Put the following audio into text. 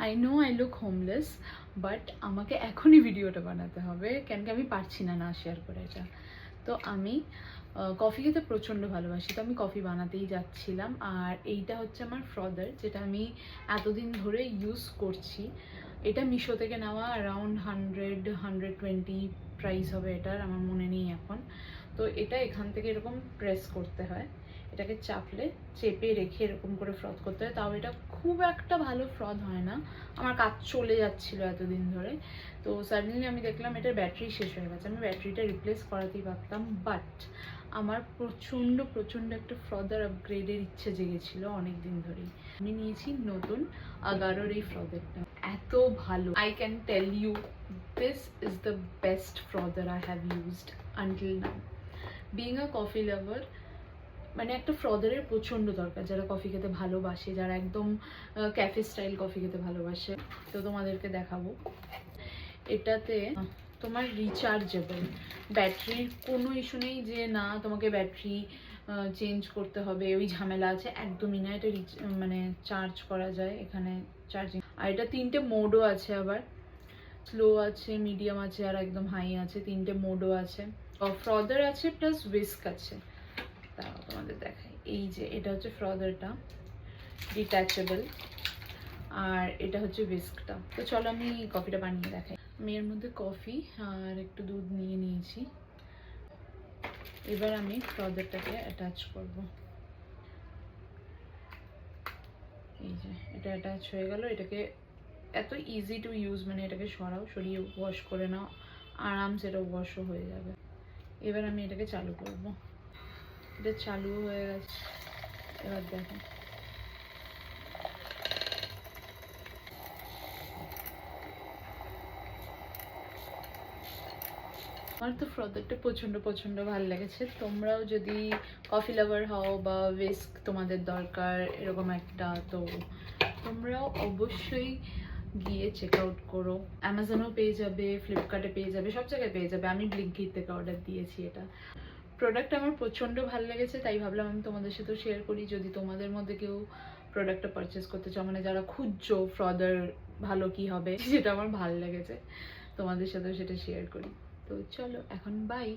I know I look homeless, but আমাকে এখনই ভিডিওটা বানাতে হবে, কেন কি আমি পারছি না শেয়ার করে এটা। তো আমি কফি খেতে প্রচণ্ড ভালোবাসি, তো আমি কফি বানাতেই যাচ্ছিলাম। আর এইটা হচ্ছে আমার ফ্রদার, যেটা আমি এতদিন ধরে ইউজ করছি। এটা মিশো থেকে নেওয়া, অ্যারাউন্ড 100-120 প্রাইস হবে এটার, আমার মনে নেই এখন। তো এটা এখান থেকে এরকম প্রেস করতে হয়, এটাকে চাপলে চেপে রেখে এরকম করে ফ্রথ করতে হয়। তাও এটা খুব একটা ভালো ফ্রথ হয় না, আমার কাজ চলে যাচ্ছিলো এতদিন ধরে। তো সাডেনলি আমি দেখলাম এটার ব্যাটারি শেষ হয়ে গেছে, আমি ব্যাটারিটা রিপ্লেস করাতেই পারতাম, বাট আমার প্রচণ্ড একটা ফ্রদার আপগ্রেডের ইচ্ছে জেগেছিলো অনেক দিন ধরেই। আমি নিয়েছি নতুন আগারোর এই ফ্রদারটা, এত ভালো। I can tell you, this is the best frother I have used until now. Being a coffee lover, মানে একটা ফ্রদারের প্রচণ্ড দরকার যারা কফি খেতে ভালোবাসে, যারা একদম ক্যাফে স্টাইল কফি খেতে ভালোবাসে। তো তোমাদেরকে দেখাবো, এটাতে তোমার রিচার্জেবল, ব্যাটারির কোনো ইস্যু নেই যে না তোমাকে ব্যাটারি চেঞ্জ করতে হবে, ওই ঝামেলা আছে, একদমই না। এটা মানে চার্জ করা যায় এখানে, চার্জিং। আর এটা 3টে মোডও আছে, আবার স্লো আছে, মিডিয়াম আছে, আর একদম হাই আছে, 3টে মোডও আছে। ফ্রদার আছে প্লাস হুইস্ক আছে, তাও তোমাদের দেখাই। এই যে এটা হচ্ছে ফ্রদারটা, ডিট্যাচেবল, আর এটা হচ্ছে হুইস্কটা। তো চলো আমি কফিটা বানিয়ে দেখাই। আমি এর মধ্যে কফি আর একটু দুধ নিয়ে নিয়েছি। এবার আমি ফ্রদারটাকে অ্যাটাচ করব। এই যে এটা অ্যাটাচ হয়ে গেল। এটাকে এত ইজি টু ইউজ, মানে এটাকে সরাও, সরিয়ে ওয়াশ করে নাও, আরামসে এটা ওয়াশও হয়ে যাবে। এবার আমি এটাকে চালু করব। এটা চালু হয়ে গেছে, এবার দেখো। আমার তো ফ্রদারটা প্রচণ্ড ভালো লেগেছে। তোমরাও যদি কফি লাভার হও বা হুইস্ক তোমাদের দরকার এরকম একটা, তো তোমরাও অবশ্যই গিয়ে চেক আউট করো। অ্যামাজনেও পেয়ে যাবে, ফ্লিপকার্টে পেয়ে যাবে, সব জায়গায় পেয়ে যাবে। আমি ব্লিঙ্কিট থেকে অর্ডার দিয়েছি এটা। প্রোডাক্ট আমার প্রচণ্ড ভালো লেগেছে, তাই ভাবলাম আমি তোমাদের সাথেও শেয়ার করি। যদি তোমাদের মধ্যে কেউ প্রোডাক্টটা পারচেস করতে চাও, মানে যারা খুঁজছো ফ্রদার ভালো কি হবে, যেটা আমার ভালো লেগেছে, তোমাদের সাথেও সেটা শেয়ার করি। তো চলো এখন বাই।